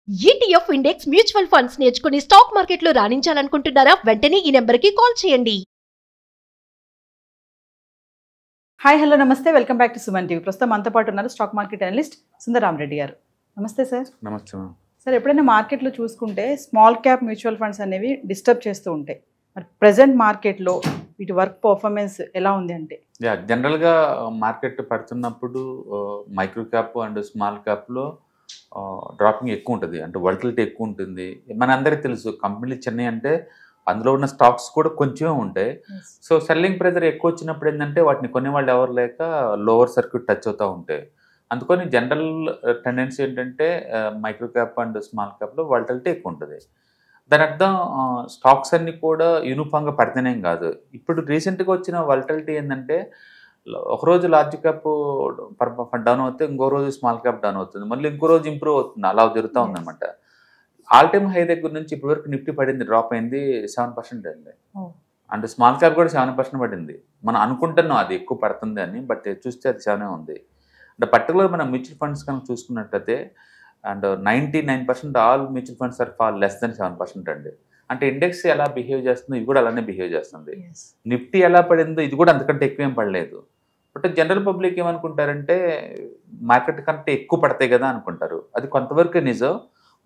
ETF index mutual funds నేర్చుకుని stock మార్కెట్లో రాణించాలనుకుంటున్నారా? వెంటనే ఈ నెంబర్కి కాల్ చేయండి. హాయ్ హలో నమస్తే, welcome back to Suman TV. ప్రస్తుతం మనతో పాటు ఉన్నారు స్టాక్ మార్కెట్ అనలిస్ట్ సుందర రామ్ రెడ్డి గారు. నమస్తే సార్. నమస్తే. సార్, ఎప్పుడైనా మార్కెట్లో చూసుకుంటే స్మాల్ క్యాప్ మ్యూచువల్ ఫండ్స్ అనేవి డిస్టర్బ్ చేస్తూ ఉంటాయి. మరి ప్రజెంట్ మార్కెట్లో వీటి వర్క్ పర్ఫార్మెన్స్ ఎలా ఉంది అంటే? జనరల్గా మార్కెట్ పడుతున్నప్పుడు మైక్రో క్యాప్ అండ్ స్మాల్ క్యాప్లో డ్రాపింగ్ ఎక్కువ ఉంటుంది, అంటే వోలటిలిటీ ఎక్కువ ఉంటుంది. మనందరికీ తెలుసు కంపెనీలు చిన్నవి అంటే అందులో ఉన్న స్టాక్స్ కూడా కొంచెమే ఉంటాయి. సో సెల్లింగ్ ప్రెజర్ ఎక్కువ వచ్చినప్పుడు ఏంటంటే వాటిని కొనేవాళ్ళు ఎవరు లేక లోవర్ సర్క్యూట్ టచ్ అవుతూ ఉంటాయి. అందుకని జనరల్ టెండెన్సీ ఏంటంటే micro cap and small క్యాప్లో volatility ఎక్కువ ఉంటుంది. దాని అర్థం స్టాక్స్ అన్నీ కూడా యూనిఫామ్గా పడితేనేం కాదు. ఇప్పుడు రీసెంట్గా వచ్చిన వోలటిలిటీ ఏంటంటే ఒకరోజు లార్జ్ క్యాప్ డౌన్ అవుతే ఇంకో రోజు స్మాల్ క్యాప్ డౌన్ అవుతుంది, మళ్ళీ ఇంకో రోజు ఇంప్రూవ్ అవుతుంది, అలా జరుగుతూ ఉందన్నమాట. ఆల్ టైమ్ హై దగ్గర నుంచి ఇప్పటి వరకు నిఫ్టీ పడింది, డ్రాప్ అయింది 7% అండి. అంటే స్మాల్ క్యాప్ కూడా 7% పడింది. మనం అనుకుంటున్నాం అది ఎక్కువ పడుతుంది అని, బట్ చూస్తే అది 7 ఉంది. అంటే పర్టికులర్ మనం మ్యూచువల్ ఫండ్స్ కనుక చూసుకున్నట్లయితే and 99% all mutual funds are fall less than 7% అండి. అంటే ఇండెక్స్ ఎలా బిహేవ్ చేస్తుందో ఇది కూడా అలానే బిహేవ్ చేస్తుంది. నిఫ్టీ ఎలా పడిందో ఇది కూడా అంతకంటే ఎక్కువేం పడలేదు. బట్ జనరల్ పబ్లిక్ ఏమనుకుంటారంటే మార్కెట్ కంటే ఎక్కువ పడతాయి కదా అనుకుంటారు. అది కొంతవరకు నిజం.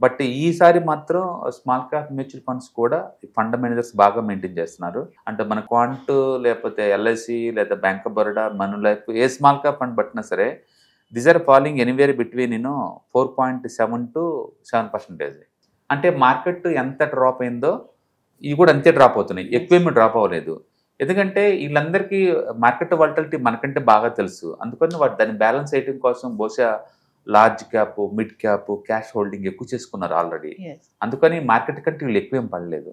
బట్ ఈసారి మాత్రం స్మాల్ క్యాప్ మ్యూచువల్ ఫండ్స్ కూడా ఫండ్ మేనేజర్స్ బాగా మెయింటైన్ చేస్తున్నారు. అంటే మన క్వాంట్ లేకపోతే ఎల్ఐసి లేదా Bank of Baroda, Manulife, ఏ స్మాల్ క్యాప్ ఫండ్ పట్టినా సరే these are falling anywhere between 4.7 to 7%. అంటే మార్కెట్ ఎంత డ్రాప్ అయిందో ఇవి కూడా అంతే డ్రాప్ అవుతున్నాయి, ఎక్కువేమీ డ్రాప్ అవ్వలేదు. ఎందుకంటే వీళ్ళందరికీ మార్కెట్ వోలటిలిటీ మనకంటే బాగా తెలుసు. అందుకని దాన్ని బ్యాలెన్స్ చేయడం కోసం బహుశా large cap, mid cap, cash holding ఎక్కువ చేసుకున్నారు ఆల్రెడీ. అందుకని మార్కెట్ కంటే వీళ్ళు ఎక్కువేం పడలేదు.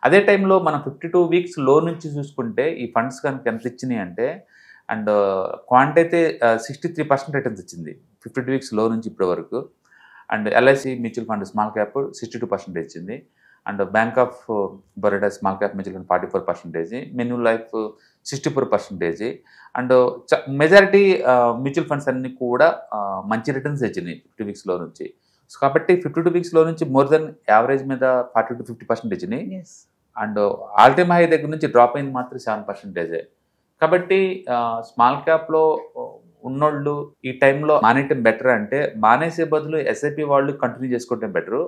అదే టైంలో మనం 52 weeks లో నుంచి చూసుకుంటే ఈ ఫండ్స్ కనుక ఎంత ఇచ్చినాయి అంటే అండ్ క్వాంట్ అయితే 63% రిటర్న్స్ ఇచ్చింది 52 weeks లో నుంచి ఇప్పటి వరకు. And LIC mutual fund small cap 62% ఇచ్చింది. And bank of Baroda small cap mutual fund 44%, menu life 64%. And majority mutual funds అన్ని కూడా మంచి రిటర్న్స్ ఇచ్చినాయి 52 weeks లో నుంచి. సో కాబట్టి 52 weeks లో నుంచి మోర్ దెన్ యావరేజ్ మీద 40 to 50% ఇచ్చినాయి. అండ్ ఆల్ టైమ్ హై దగ్గర నుంచి డ్రాప్ అయింది మాత్రం 7%. కాబట్టి స్మాల్ క్యాప్లో ఉన్నోళ్ళు ఈ టైంలో మానేయటం బెటర్. అంటే మానేసే బదులు ఎస్ఐపి వాళ్ళు కంటిన్యూ చేసుకోవటం బెటరు.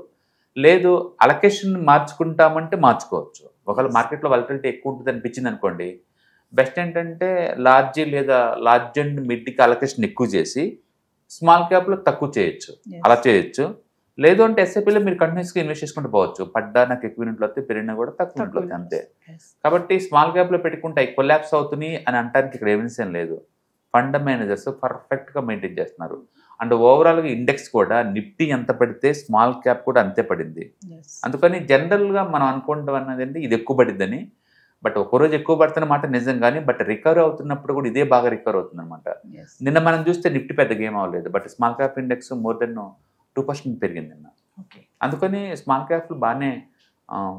లేదు అలొకేషన్ మార్చుకుంటామంటే మార్చుకోవచ్చు. ఒకవేళ మార్కెట్లో వోలటిలిటీ ఎక్కువ ఉంటుంది అనిపించింది అనుకోండి, బెస్ట్ ఏంటంటే లార్జ్ లేదా లార్జ్ అండ్ మిడ్కి అలొకేషన్ ఎక్కువ చేసి స్మాల్ క్యాప్లో తక్కువ చేయొచ్చు, అలా చేయొచ్చు. లేదు అంటే ఎస్ఐపిలో మీరు కంటిన్యూస్గా ఇన్వెస్ట్ చేసుకుంటూ పోవచ్చు. పడ్డా నాకు ఎక్కువ యూనిట్లు వస్తే, పెరిగినా కూడా తక్కువ యూనిట్లు వస్తాయి, అంతే. కాబట్టి స్మాల్ క్యాప్లో పెట్టుకుంటే అవి కొలాప్స్ అవుతున్నాయి అని అనడానికి ఇక్కడ ఎవిడెన్స్ ఏం లేదు. ఫండ్ మేనేజర్స్ పర్ఫెక్ట్గా మెయింటైన్ చేస్తున్నారు. అండ్ ఓవరాల్గా ఇండెక్స్ కూడా నిఫ్టీ ఎంత పడితే స్మాల్ క్యాప్ కూడా అంతే పడింది. అందుకని జనరల్గా మనం అనుకుంటాం అన్నది అంటే ఇది ఎక్కువ పడిద్దని. బట్ ఒక్కరోజు ఎక్కువ పడుతున్న మాట నిజం, కానీ బట్ రికవర్ అవుతున్నప్పుడు కూడా ఇదే బాగా రికవర్ అవుతుంది అనమాట. నిన్న మనం చూస్తే నిఫ్టీ పెద్ద గేమ్ అవ్వలేదు, but small cap index more than 2% పెరిగింది నిన్న. అందుకని స్మాల్ క్యాప్లు బాగానే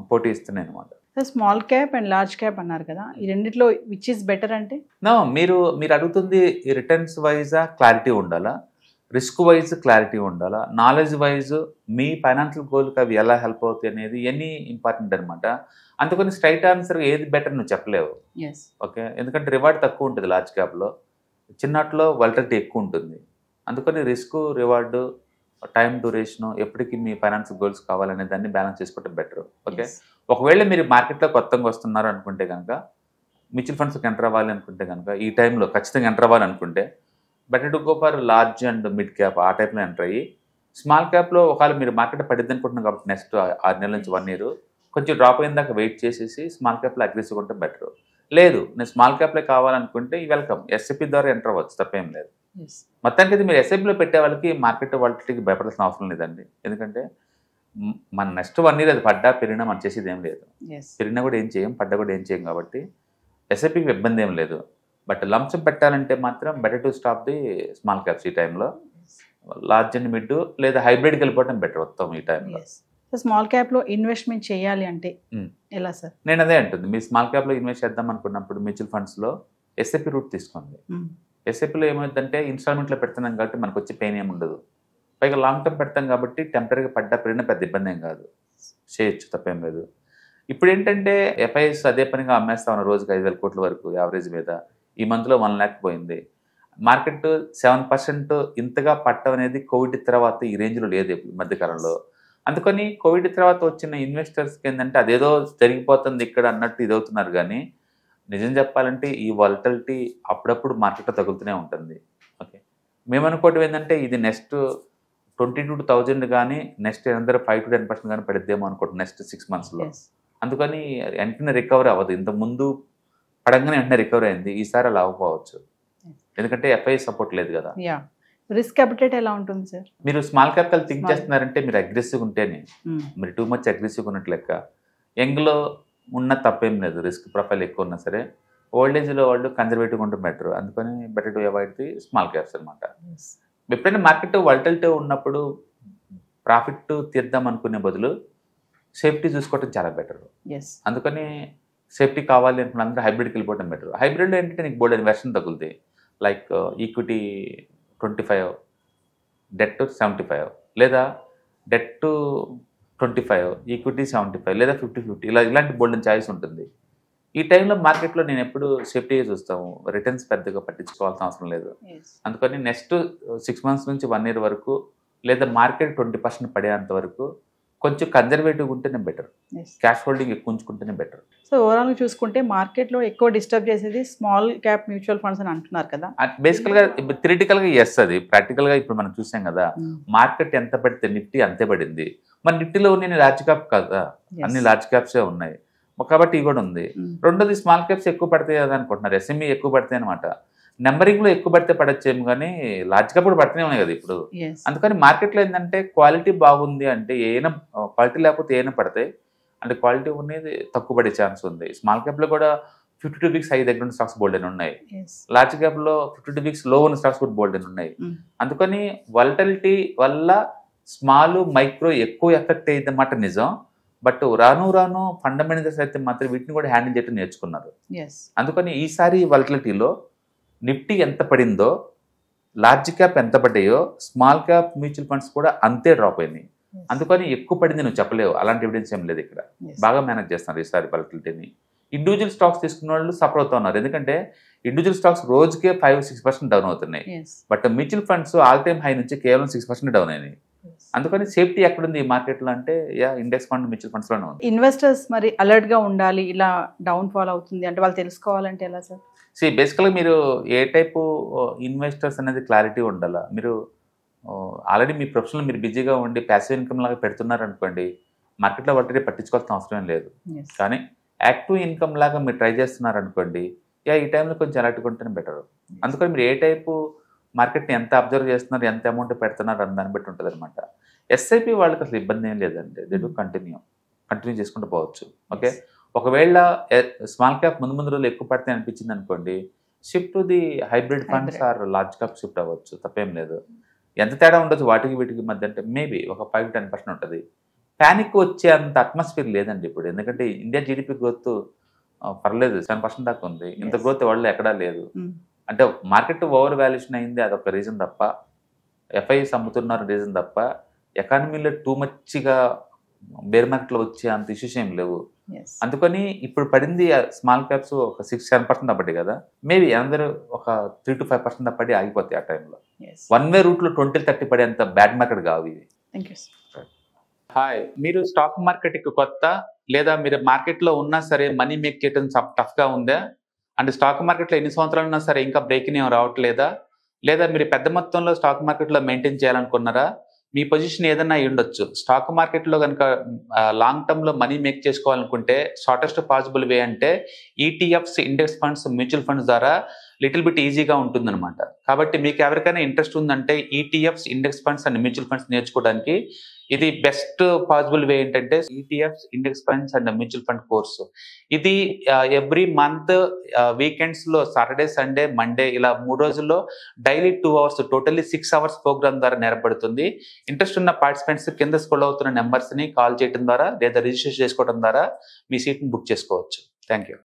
పోటీ ఇస్తున్నాయి అనమాట. Small cap and large cap అన్నారు కదా, ఈ రెండిట్లో విచ్ ఇస్ బెటర్ అంటే? మీరు అడుగుతుంది రిటర్న్స్ వైజా క్లారిటీ ఉండాలా, రిస్క్ వైజ్ క్లారిటీ ఉండాలా, నాలెడ్జ్ వైజ్ మీ ఫైనాన్షియల్ గోల్కి అవి ఎలా హెల్ప్ అవుతాయి అనేది ఇవన్నీ ఇంపార్టెంట్ అనమాట. అందుకని స్ట్రైట్ ఆన్సర్ ఏది బెటర్ నువ్వు చెప్పలేవు. ఓకే, ఎందుకంటే రివార్డ్ తక్కువ ఉంటుంది లార్జ్ క్యాప్లో, చిన్నట్లో వోలటిలిటీ ఎక్కువ ఉంటుంది. అందుకని రిస్క్, రివార్డు, టైం డ్యూరేషను, ఎప్పటికీ మీ ఫైనాన్షియల్ గోల్స్ కావాలనే దాన్ని బ్యాలెన్స్ చేసుకోవడం బెటర్. ఓకే, ఒకవేళ మీరు మార్కెట్లో కొత్తగా వస్తున్నారు అనుకుంటే కనుక, మ్యూచువల్ ఫండ్స్కి ఎంటర్ అవ్వాలి అనుకుంటే కనుక, ఈ టైంలో ఖచ్చితంగా ఎంటర్ అవ్వాలి అనుకుంటే better to go for large and mid cap, ఆ టైప్లో ఎంటర్ అయ్యి స్మాల్ క్యాప్లో ఒకవేళ మీరు మార్కెట్ పడిద్ది అనుకుంటున్నాం కాబట్టి నెక్స్ట్ 6 నెలల నుంచి 1 year కొంచెం డ్రాప్ అయిన దాకా వెయిట్ చేసేసి స్మాల్ క్యాప్లో అగ్రెసివ్ ఉంటే బెటర్. లేదు నేను స్మాల్ క్యాప్లో కావాలనుకుంటే వెల్కమ్, ఎస్ఐపి ద్వారా ఎంటర్ అవ్వచ్చు, తప్పేం లేదు. మొత్తానికి అయితే మీరు ఎస్ఐపిలో పెట్టే వాళ్ళకి మార్కెట్ వాటికి భయపడాల్సిన అవసరం లేదండి. ఎందుకంటే మన నెక్స్ట్ 1 year అది పడ్డా పెరిగినా మనం చేసేది ఏం లేదు. పెరిగినా కూడా ఏం చేయం, పడ్డా కూడా ఏం చేయం. కాబట్టి ఎస్ఐపికి ఇబ్బంది ఏం లేదు. బట్ లంప్సమ్ పెట్టాలంటే మాత్రం better to stop the small caps ఈ టైంలో. లార్జ్ అండ్ మిడ్ లేదా హైబ్రిడ్కి వెళ్ళిపోవడం బెటర్ వస్తాం ఈ టైంలో. స్మాల్ క్యాప్లో ఇన్వెస్ట్మెంట్ చేయాలి అంటే ఎలా సార్? నేను అదే అంటుంది, మీరు స్మాల్ క్యాప్లో ఇన్వెస్ట్ చేద్దాం అనుకున్నప్పుడు మ్యూచువల్ ఫండ్స్లో ఎస్ఐపి రూట్ తీసుకోండి. ఎస్ఐపిలో ఏమవుతుందంటే ఇన్స్టాల్మెంట్లో పెడుతున్నాం కాబట్టి మనకు వచ్చే పెయిన్ ఏమి ఉండదు. పైగా లాంగ్ టర్మ్ పెడతాం కాబట్టి టెంపరీగా పెరిగిన పెద్ద ఇబ్బంది ఏం కాదు, చేయొచ్చు, తప్పేం లేదు. ఇప్పుడు ఏంటంటే ఎఫ్ఐఎస్ అదే పనిగా అమ్మేస్తా ఉన్న రోజుకి 5,000 కోట్ల వరకు యావరేజ్ మీద. ఈ మంత్లో 1 lakh పోయింది. మార్కెట్ 7% ఇంతగా పట్టడం అనేది కోవిడ్ తర్వాత ఈ రేంజ్లో లేదు ఈ మధ్యకాలంలో. అందుకని కోవిడ్ తర్వాత వచ్చిన ఇన్వెస్టర్స్కి ఏంటంటే అదేదో జరిగిపోతుంది ఇక్కడ అన్నట్టు ఇదవుతున్నారు. కానీ నిజం చెప్పాలంటే ఈ వాలటిలిటీ అప్పుడప్పుడు మార్కెట్లో తగులుతూనే ఉంటుంది. ఓకే, మేము అనుకోవటం ఏంటంటే ఇది నెక్స్ట్ 22,000 కానీ నెక్స్ట్ అందరూ 5 to 10% కానీ పడిద్దేమో అనుకోండి నెక్స్ట్ 6 monthsలో. అందుకని వెంటనే రికవరీ అవ్వదు. ఇంతకుముందు పడంగానే వెంటనే రికవరీ అయింది, ఈసారి అలా అవ్వకపోవచ్చు. ఎందుకంటే ఎఫ్ఐ సపోర్ట్ లేదు కదా. రిస్క్ అపిటైట్ ఎలా ఉంటుంది సార్? మీరు స్మాల్ క్యాపిటల్ థింక్ చేస్తున్నారంటే మీరు అగ్రెసివ్గా ఉంటేనే, మీరు టూ మచ్ అగ్రెసివ్గా ఉన్నట్లు లెక్క. యంగ్లో ఉన్న తప్పేం లేదు, రిస్క్ ప్రొఫైల్ ఎక్కువ ఉన్నా సరే. ఓల్డ్ ఏజ్లో వాళ్ళు కన్జర్వేటివ్గా ఉంటే బెటర్. అందుకని better to avoid the small caps అనమాట. ఎప్పుడైనా మార్కెట్ వాలటిలిటీ ఉన్నప్పుడు ప్రాఫిట్ తీద్దాం అనుకునే బదులు సేఫ్టీ చూసుకోవటం చాలా బెటర్. అందుకని సేఫ్టీ కావాలి అనుకున్న అందరూ హైబ్రిడ్కి వెళ్ళిపోవడం బెటర్. హైబ్రిడ్లో ఏంటంటే నీకు బోల్డ్ ఇన్వెస్ట్మెంట్ తగులుతాయి. లైక్ ఈక్విటీ 25, డెట్ 75, లేదా డెట్ 25, ఈక్విటీ 75, లేదా 50-50, ఇలాంటి బోల్డ్ చాయిస్ ఉంటుంది. ఈ టైంలో మార్కెట్లో నేను ఎప్పుడు సేఫ్టీగా చూస్తాము, రిటర్న్స్ పెద్దగా పట్టించుకోవాల్సిన అవసరం లేదు. అందుకని నెక్స్ట్ 6 months నుంచి 1 year వరకు, లేదా మార్కెట్ 20% పడేంత వరకు కొంచెం కన్జర్వేటివ్గా ఉంటేనే బెటర్. క్యాష్ హోల్డింగ్ ఎక్కువ ఉంచుకుంటేనే బెటర్. సో ఓవరాల్గా చూసుకుంటే మార్కెట్లో ఎక్కువ డిస్టర్బ్ చేసేది స్మాల్ క్యాప్ మ్యూచువల్ ఫండ్స్ అని అంటున్నారు కదా. బేసికల్గా థియరిటికల్గా ఎస్, అది ప్రాక్టికల్గా ఇప్పుడు మనం చూసాం కదా. మార్కెట్ ఎంత పడితే నిఫ్టీ అంతే పడింది. మరి నిఫ్టీలో ఉన్న లార్జ్ క్యాప్ కదా, అన్ని లార్జ్ క్యాప్సే ఉన్నాయి కాబట్టి ఇవి కూడా ఉంది. రెండోది స్మాల్ క్యాప్స్ ఎక్కువ పడతాయి కదా అనుకుంటున్నారు, ఎస్ఎంఈ ఎక్కువ పడతాయి అనమాట. నెంబరింగ్లో ఎక్కువ పడితే పడచ్చేమో కానీ లార్జ్ క్యాప్ కూడా పడుతూనే ఉన్నాయి కదా ఇప్పుడు. అందుకని మార్కెట్లో ఏంటంటే క్వాలిటీ బాగుంది అంటే ఏమైనా, క్వాలిటీ లేకపోతే ఏమైనా పడతాయి. అంటే క్వాలిటీ ఉన్నది తక్కువ పడే ఛాన్స్ ఉంది. స్మాల్ క్యాప్లో కూడా 52 weeks హై దగ్గర ఉన్న స్టాక్స్ బోల్డ్ అని ఉన్నాయి. లార్జ్ క్యాప్లో 52 weeks లో ఉన్న స్టాక్స్ కూడా బోల్డ్ అని ఉన్నాయి. అందుకని వాలటిలిటీ వల్ల స్మాల్ మైక్రో ఎక్కువ ఎఫెక్ట్ అయ్యింది అన్నమాట నిజం. బట్ రాను రాను ఫండమెంటల్స్ అయితే మాత్రం వీటిని కూడా హ్యాండిల్ చేయడం నేర్చుకున్నారు. అందుకని ఈసారి వాలటిలిటీలో నిఫ్టీ ఎంత పడిందో, లార్జ్ క్యాప్ ఎంత పడ్డాయో, స్మాల్ క్యాప్ మ్యూచువల్ ఫండ్స్ కూడా అంతే డ్రాప్ అయినాయి. అందుకని ఎక్కువ పడింది నువ్వు చెప్పలేవు, అలాంటి ఎవిడెన్స్ ఏం లేదు ఇక్కడ. బాగా మేనేజ్ చేస్తున్నారు ఈసారి వాలటిలిటీని. ఇండివిజువల్ స్టాక్స్ తీసుకున్న వాళ్ళు సఫర్ అవుతా ఉన్నారు. ఎందుకంటే ఇండివిజువల్ స్టాక్స్ రోజుకే 5-6% డౌన్ అవుతున్నాయి. But mutual funds all time high నుంచి కేవలం 6% డౌన్ అయినాయి. అందుకని సేఫ్టీ ఎక్కడుంది ఈ మార్కెట్లో అంటే ఇండెక్స్ ఫండ్ మ్యూచువల్ ఫండ్స్లోనే ఉంది. ఇన్వెస్టర్స్ మరి అలర్ట్గా ఉండాలి, ఇలా డౌన్ ఫాల్ అవుతుంది అంటే వాళ్ళు తెలుసుకోవాలంటే ఎలా సార్? బేసికల్గా మీరు ఏ టైపు ఇన్వెస్టర్స్ అనేది క్లారిటీ ఉండాలా. మీరు ఆల్రెడీ మీ ప్రొఫెషనల్ మీరు బిజీగా ఉండి ప్యాసివ్ ఇన్కమ్ లాగా పెడుతున్నారు అనుకోండి, మార్కెట్లో వాటి పట్టించుకోవాల్సిన అవసరం లేదు. కానీ యాక్టివ్ ఇన్కమ్ లాగా మీరు ట్రై చేస్తున్నారు అనుకోండి, ఈ టైంలో కొంచెం అలర్ట్గా ఉంటేనే బెటర్. అందుకని మీరు ఏ టైపు మార్కెట్ని ఎంత అబ్జర్వ్ చేస్తున్నారు, ఎంత అమౌంట్ పెడుతున్నారు అని దాన్ని బట్టి ఉంటుంది అనమాట. ఎస్ఐపి వాళ్ళకి అసలు ఇబ్బంది ఏం లేదండి, దే డూ కంటిన్యూ చేసుకుంటూ పోవచ్చు. ఓకే, ఒకవేళ స్మాల్ క్యాప్ ముందు రోజులు ఎక్కువ పడితే అనిపించింది అనుకోండి, shift to the hybrid funds or large cap shift అవ్వచ్చు, తప్పేం లేదు. ఎంత తేడా ఉండొచ్చు వాటికి వీటికి మధ్య అంటే మేబీ ఒక 5-10% ఉంటుంది. ప్యానిక్ వచ్చే అంత అట్మాస్ఫియర్ లేదండి ఇప్పుడు. ఎందుకంటే ఇండియా జీడిపి గ్రోత్ పర్లేదు 7% దాకా ఉంది. ఇంత గ్రోత్ వాళ్ళు ఎక్కడా లేదు. అంటే మార్కెట్ ఓవర్ వాల్యుయేషన్ అయింది, అదొక రీజన్ తప్ప, ఎఫ్ఐఎస్ అమ్ముతున్నారు రీజన్ తప్ప, ఎకానమీలో టూ మచ్గా బేర్ మార్కెట్లో వచ్చే అంత ఇష్యూస్ ఏం లేవు. అందుకని ఇప్పుడు పడింది స్మాల్ క్యాప్స్ ఒక 6-7% పడ్డాయి కదా, మేబీ అందరూ ఒక 3-5% పడి ఆగిపోతాయి ఆ టైంలో. వన్ వే రూట్లో 20-30 పడేంత బ్యాడ్ మార్కెట్ కావు ఇవి. హాయ్, మీరు స్టాక్ మార్కెట్కి కొత్త, లేదా మీరు మార్కెట్లో ఉన్నా సరే మనీ మేక్ చేయడం టఫ్గా ఉందా? అంటే స్టాక్ మార్కెట్లో ఎన్ని సంవత్సరాలు ఉన్నా సరే ఇంకా బ్రేకింగ్ ఏం రావట్లేదా? లేదా మీరు పెద్ద మొత్తంలో స్టాక్ మార్కెట్లో మెయింటైన్ చేయాలనుకున్నారా? మీ పొజిషన్ ఏదైనా అయి ఉండొచ్చు. స్టాక్ మార్కెట్లో కనుక లాంగ్ టర్మ్లో మనీ మేక్ చేసుకోవాలనుకుంటే షార్టెస్ట్ పాసిబుల్ వే అంటే ETFs, index funds, mutual funds ద్వారా లిటిల్ బిట్ ఈజీగా ఉంటుందన్నమాట. కాబట్టి మీకు ఎవరికైనా ఇంట్రెస్ట్ ఉందంటే ETFs, index funds and mutual funds నేర్చుకోవడానికి ఇది బెస్ట్ పాసిబుల్ వే ఏంటంటే ETFs, index funds and mutual fund course. ఇది ఎవ్రీ మంత్ వీకెండ్స్లో సాటర్డే, సండే, మండే ఇలా 3 రోజుల్లో daily 2 hours, totally 6 hours programme ద్వారా నేర్పడుతుంది. ఇంట్రెస్ట్ ఉన్న పార్టిసిపెంట్స్ కింద స్క్రోల్ అవుతున్న నెంబర్స్ని కాల్ చేయడం ద్వారా లేదా రిజిస్టర్ చేసుకోవడం ద్వారా మీ సీట్ని బుక్ చేసుకోవచ్చు. Thank you.